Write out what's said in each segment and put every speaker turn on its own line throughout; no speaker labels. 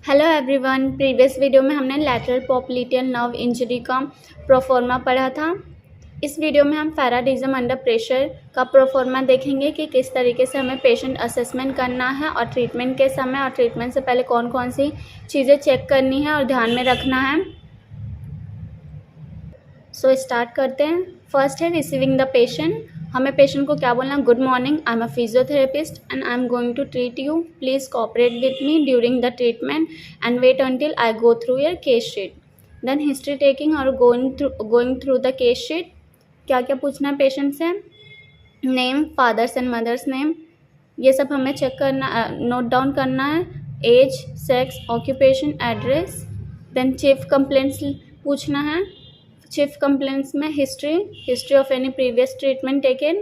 Hello everyone. Previous video में हमने lateral popliteal nerve injury का प्रोफॉर्मा पढ़ा था। इस वीडियो में हम पैराडिज्म अंडर प्रेशर का प्रोफॉर्मा देखेंगे कि किस तरीके से हमें पेशेंट असेसमेंट करना है और ट्रीटमेंट के समय और ट्रीटमेंट से पहले कौन कौन सी चीज़ें चेक करनी है और ध्यान में रखना है। सो स्टार्ट करते हैं। फर्स्ट है रिसीविंग द पेशेंट। हमें पेशेंट को क्या बोलना, good morning, I am a physiotherapist and I am going to treat you, please cooperate with me during the treatment and wait until I go through your case sheet. Then history taking और going through the case sheet. क्या क्या पूछना है patient से, name, father's and mother's name, ये सब हमें check करना, नोट डाउन करना है। As, sex, occupation, address. Then chief complaints पूछना है। चीफ कंप्लेंट्स में history of any previous treatment taken,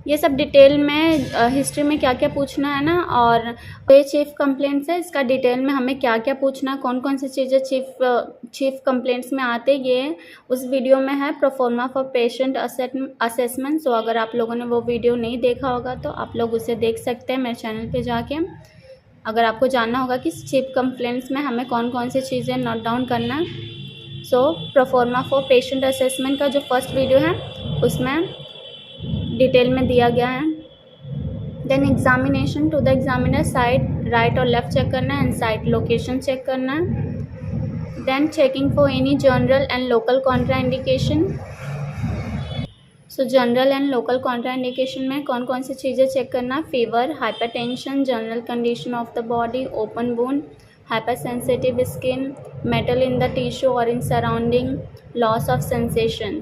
ये सब डिटेल में हिस्ट्री में क्या क्या पूछना है ना। और ये चीफ कंप्लेंट्स है, इसका डिटेल में हमें क्या क्या पूछना है, कौन कौन सी चीज़ें चीफ कंप्लेंट्स में आते, ये उस वीडियो में है, प्रोफॉर्मा फॉर पेशेंट असेसमेंट। सो अगर आप लोगों ने वो वीडियो नहीं देखा होगा तो आप लोग उसे देख सकते हैं मेरे चैनल पे जाके, अगर आपको जानना होगा कि चीफ कंप्लेंट्स में हमें कौन कौन सी चीज़ें नोट डाउन करना। सो प्रोफॉर्मा फॉर पेशेंट असेसमेंट का जो फर्स्ट वीडियो है उसमें डिटेल में दिया गया है। Then examination, to the examiner side right और लेफ्ट चेक करना है एंड साइट लोकेशन चेक करना है। Then checking for any general and local contraindication. So general and local contraindication में कौन कौन सी चीज़ें चेक करना, fever, hypertension, general condition of the body, open wound, hypersensitive skin, metal in the tissue or in surrounding, loss of sensation।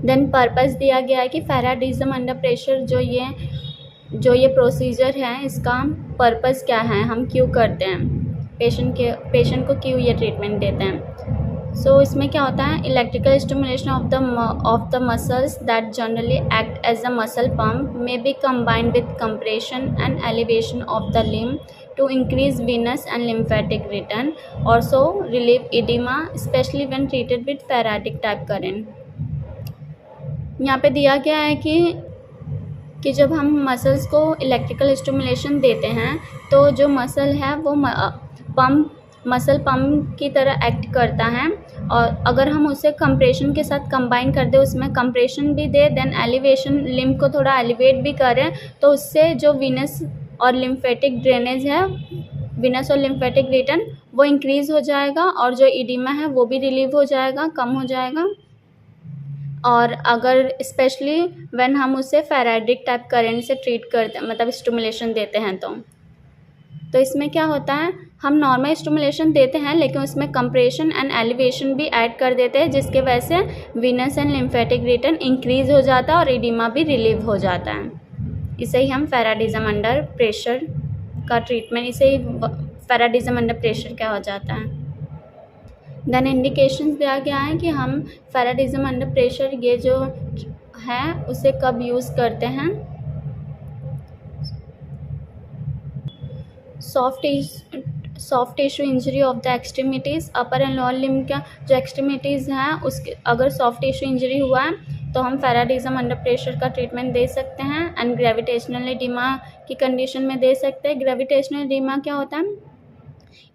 Then purpose दिया गया है कि पैराडिज्म अंडर प्रेशर जो ये प्रोसीजर है इसका पर्पस क्या है, हम क्यों करते हैं, पेशेंट को क्यों ये ट्रीटमेंट देते हैं। सो इसमें क्या होता है, electrical stimulation of the muscles that generally act as a muscle pump may be combined with compression and elevation of the limb to increase venous and lymphatic return, also relieve edema especially when treated with ferritic type current। यहाँ पे दिया गया है कि जब हम muscles को electrical stimulation देते हैं तो जो मसल है वो मसल पम्प की तरह एक्ट करता है, और अगर हम उसे कंप्रेशन के साथ कंबाइन कर दें, उसमें कंप्रेशन भी दे, देन एलिवेशन, लिम्फ को थोड़ा एलिवेट भी करें, तो उससे जो वीनस और लिम्फेटिक ड्रेनेज है, वीनस और लिम्फेटिक रिटर्न वो इंक्रीज़ हो जाएगा और जो इडिमा है वो भी रिलीव हो जाएगा, कम हो जाएगा। और अगर स्पेशली व्हेन हम उसे फेराइडिक टाइप करंट से ट्रीट करते हैं, मतलब स्टिमुलेशन देते हैं, तो इसमें क्या होता है, हम नॉर्मल स्टिमुलेशन देते हैं लेकिन उसमें कंप्रेशन एंड एलिवेशन भी ऐड कर देते हैं, जिसके वजह से Venus and lymphatic return increase हो जाता है और इडिमा भी रिलीव हो जाता है। इसे ही हम पैराडिज्म अंडर प्रेशर का ट्रीटमेंट, इसे ही पैराडिज्म अंडर प्रेशर क्या हो जाता है। देन इंडिकेशंस दिया गया है कि हम पैराडिज्म अंडर प्रेशर ये जो है उसे कब यूज़ करते हैं। Soft tissue injury of the extremities, upper and lower limb का जो एक्सट्रीमिटीज़ हैं उसके अगर सॉफ्ट टिश्यू इंजरी हुआ है तो हम पैराडिज्म अंडर प्रेशर का ट्रीटमेंट दे सकते हैं। एंड ग्रेविटेशनल इडिमा की कंडीशन में दे सकते हैं। ग्रेविटेशनल इडिमा क्या होता है,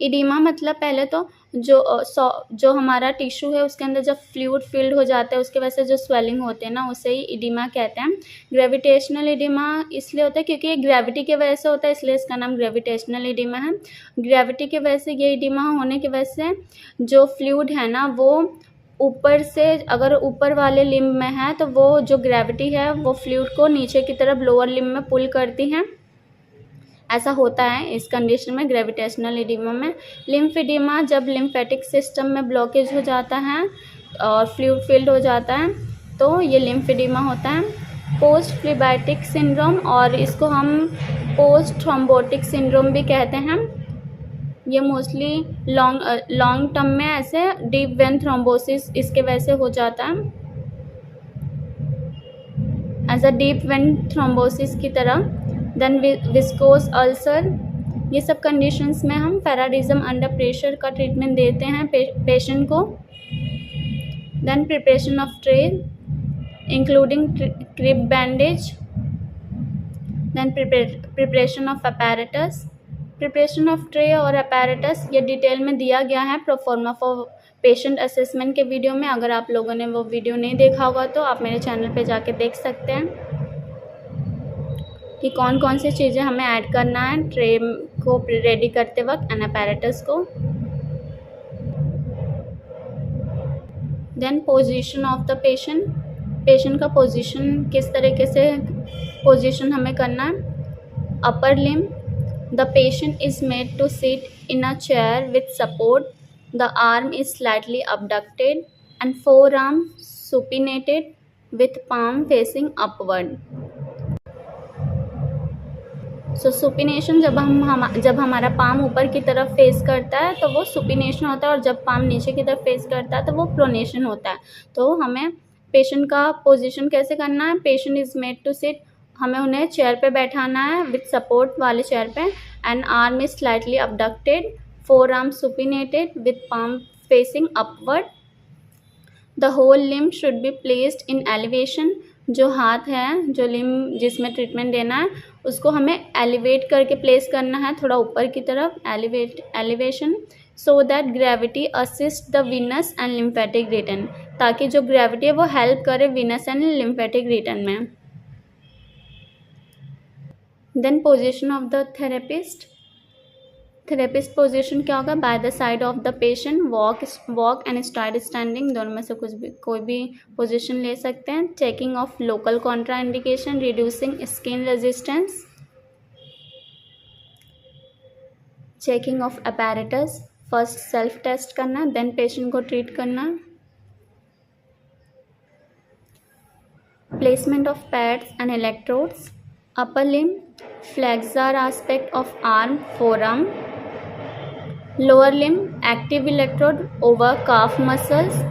इडिमा मतलब पहले तो जो हमारा टिश्यू है उसके अंदर जब फ्लूइड फिल्ड हो जाता है उसके वजह से जो स्वेलिंग होते हैं ना, उसे ही इडिमा कहते हैं। ग्रेविटेशनल इडिमा इसलिए होता है क्योंकि ये ग्रेविटी की वजह से होता है, इसलिए इसका नाम ग्रेविटेशनल इडिमा है। ग्रेविटी की वजह से ये इडिमा होने की वजह से जो फ्लूइड है ना वो ऊपर से, अगर ऊपर वाले लिम्ब में है तो वो जो ग्रेविटी है वो फ्लूइड को नीचे की तरफ लोअर लिम्ब में पुल करती है, ऐसा होता है इस कंडीशन में, ग्रेविटेशनल इडिमा में। लिम्फ इडिमा जब लिम्फेटिक सिस्टम में ब्लॉकेज हो जाता है और फ्लूइड फिल्ड हो जाता है तो ये लिम्फ इडिमा होता है। पोस्ट फ्लीबाइटिक सिंड्रोम, और इसको हम पोस्ट थ्रोम्बोटिक सिंड्रोम भी कहते हैं। ये मोस्टली लॉन्ग टर्म में ऐसे डीप वेन थ्रोम्बोसिस इसके वजह से हो जाता है, as a deep vein thrombosis की तरह। देन विस्कोस अल्सर, ये सब कंडीशंस में हम पैराडिज्म अंडर प्रेशर का ट्रीटमेंट देते हैं पेशेंट को। Then preparation of tray including crepe bandage, then preparation of apparatus, preparation of tray और अपैरेटस ये डिटेल में दिया गया है प्रोफॉर्मा फॉर पेशेंट असेसमेंट के वीडियो में। अगर आप लोगों ने वो वीडियो नहीं देखा होगा तो आप मेरे चैनल पे जाके देख सकते हैं कि कौन कौन सी चीज़ें हमें ऐड करना है ट्रे को रेडी करते वक्त एंड अपैरेटस को। Then position of the patient, patient का पोजीशन किस तरीके से पोजीशन हमें करना है। Upper limb, the patient is made to sit in a chair with support, the arm is slightly abducted and forearm supinated with palm facing upward। So supination जब हमारा palm ऊपर की तरफ फेस करता है तो वो सुपिनेशन होता है, और जब पाम नीचे की तरफ फेस करता है तो वो प्रोनेशन होता है। तो हमें पेशेंट का पोजीशन कैसे करना है। Patient is made to sit, हमें उन्हें चेयर पे बैठाना है विथ सपोर्ट वाले चेयर पे, and arm is slightly abducted, forearm supinated with palm facing upward, the whole limb should be placed in elevation, जो हाथ है, जो लिम्ब जिसमें ट्रीटमेंट देना है उसको हमें एलिवेट करके प्लेस करना है थोड़ा ऊपर की तरफ, elevation, so that gravity assist the venous and lymphatic return, ताकि जो ग्रेविटी है वो हेल्प करे वीनस एंड लिम्फेटिक रिटर्न में। Then position of the therapist, therapist position क्या होगा। By the side of the patient, walk and stride standing, दोनों में से कोई भी पोजीशन ले सकते हैं। Checking of local contra indication, reducing skin resistance, checking of apparatus, first self test करना, देन पेशेंट को ट्रीट करना। Placement of pads and electrodes, upper limb, flexor aspect of arm, forearm, lower limb, active electrode over calf muscles,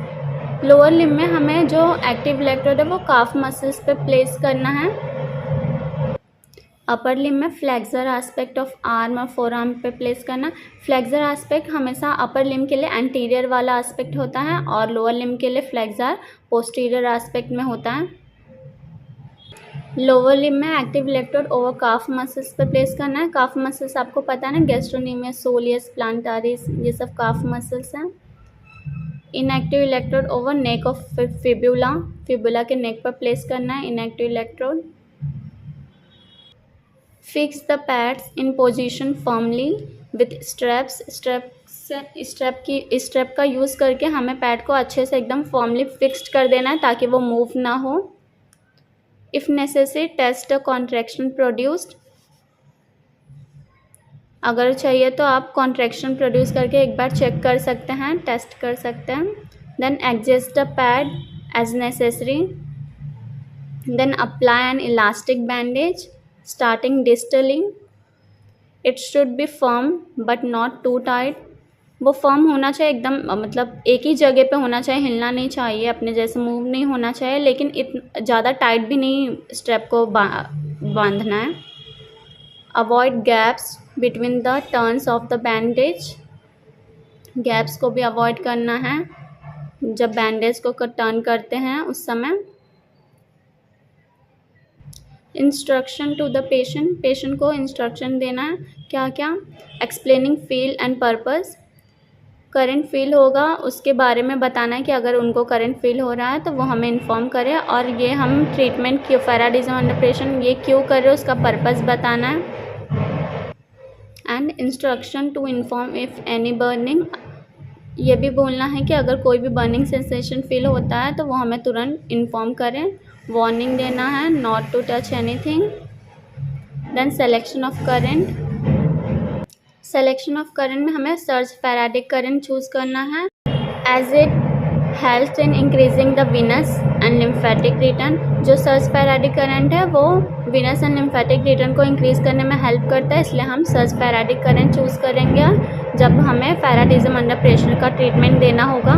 lower limb में हमें जो active electrode है वो काफ muscles पे place करना है। अपर लिम्ब में फ्लेक्सर एस्पेक्ट ऑफ आर्म और फोर आर्म पे प्लेस करना। फ्लेक्सर एस्पेक्ट हमेशा अपर लिम्ब के लिए एंटीरियर वाला एस्पेक्ट होता है और लोअर लिम्ब के लिए फ्लेक्सर पोस्टीरियर एस्पेक्ट में होता है। लोअर लिम्ब में एक्टिव इलेक्ट्रोड ओवर काफ मसल्स पे प्लेस करना है। काफ मसल्स आपको पता है ना, गैस्ट्रोनीमियस, सोलियस, प्लांटारिस, ये सब काफ मसल्स हैं। Inactive electrode over neck of fibula, fibula के नेक पर प्लेस करना है inactive electrode. Fix the pads in position firmly with straps, strap का यूज़ करके हमें पैड को अच्छे से एकदम फर्मली फिक्स्ड कर देना है ताकि वो मूव ना हो। If necessary test the contraction produced, अगर चाहिए तो आप कॉन्ट्रैक्शन प्रोड्यूस करके एक बार चेक कर सकते हैं, टेस्ट कर सकते हैं। Then adjust the pad as necessary, then apply an elastic bandage starting distally, it should be firm but not too tight, वो फर्म होना चाहिए एकदम, मतलब एक ही जगह पे होना चाहिए, हिलना नहीं चाहिए, अपने जैसे मूव नहीं होना चाहिए, लेकिन ज़्यादा टाइट भी नहीं स्ट्रैप को बांधना है। Avoid gaps between the turns of the bandage, gaps को भी अवॉइड करना है जब बैंडेज को टर्न करते हैं उस समय। Instruction to the patient, patient को इंस्ट्रक्शन देना है क्या क्या। Explaining feel and purpose, current feel होगा उसके बारे में बताना है कि अगर उनको करंट फील हो रहा है तो वो हमें इन्फॉर्म करें, और ये हम ट्रीटमेंट क्यों, पैराडिज्म अंडर प्रेशर ये क्यों कर रहे हो उसका पर्पस बताना है। And instruction to inform if any burning, ये भी बोलना है कि अगर कोई भी बर्निंग सेंसेशन फील होता है तो वो हमें तुरंत इन्फॉर्म करें। वार्निंग देना है not to touch anything. Then selection of current, selection of current में हमें सर्ज फैराडिक करंट चूज़ करना है as it helps in increasing the venous and lymphatic return. जो सर्ज फैराडिक करंट है वो वीनस एंड लिम्फेटिक रिटर्न को increase करने में हेल्प करता है, इसलिए हम सर्ज फैराडिक करंट चूज़ करेंगे जब हमें पैराडिज्म अंडर प्रेशर का ट्रीटमेंट देना होगा।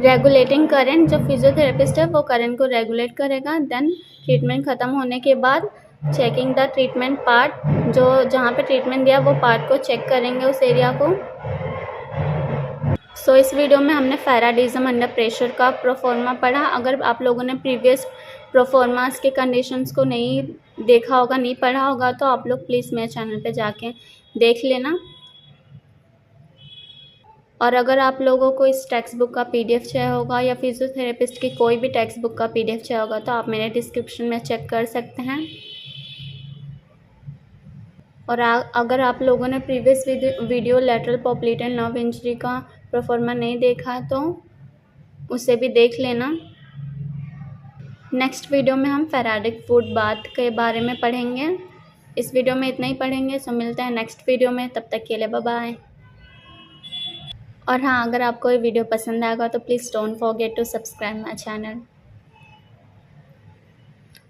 रेगुलेटिंग करंट, जो फिजियोथेरेपिस्ट है वो करंट को रेगुलेट करेगा। देन ट्रीटमेंट ख़त्म होने के बाद चेकिंग द ट्रीटमेंट पार्ट, जो जहाँ पे ट्रीटमेंट दिया वो पार्ट को चेक करेंगे, उस एरिया को। सो इस वीडियो में हमने पैराडिज्म अंडर प्रेशर का प्रोफॉर्मा पढ़ा। अगर आप लोगों ने प्रीवियस प्रोफॉर्मास के कंडीशंस को नहीं देखा होगा, नहीं पढ़ा होगा, तो आप लोग प्लीज़ मेरे चैनल पे जाके देख लेना। और अगर आप लोगों को इस टेक्स्ट बुक का पीडीएफ चाहिए होगा या फिजियोथेरेपिस्ट की कोई भी टेक्स्ट बुक का पीडीएफ चाहिए होगा तो आप मेरे डिस्क्रिप्शन में चेक कर सकते हैं। और अगर आप लोगों ने previous video lateral popliteal nerve injury का प्रोफॉर्मा नहीं देखा तो उसे भी देख लेना। नेक्स्ट वीडियो में हम फेराडिक फूड बाथ के बारे में पढ़ेंगे। इस वीडियो में इतना ही पढ़ेंगे, सो मिलते हैं नेक्स्ट वीडियो में। तब तक के लिए बाय बाय। और हाँ, अगर आपको ये वीडियो पसंद आएगा तो please don't forget to subscribe my channel.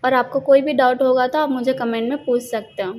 और आपको कोई भी डाउट होगा तो आप मुझे कमेंट में पूछ सकते हो।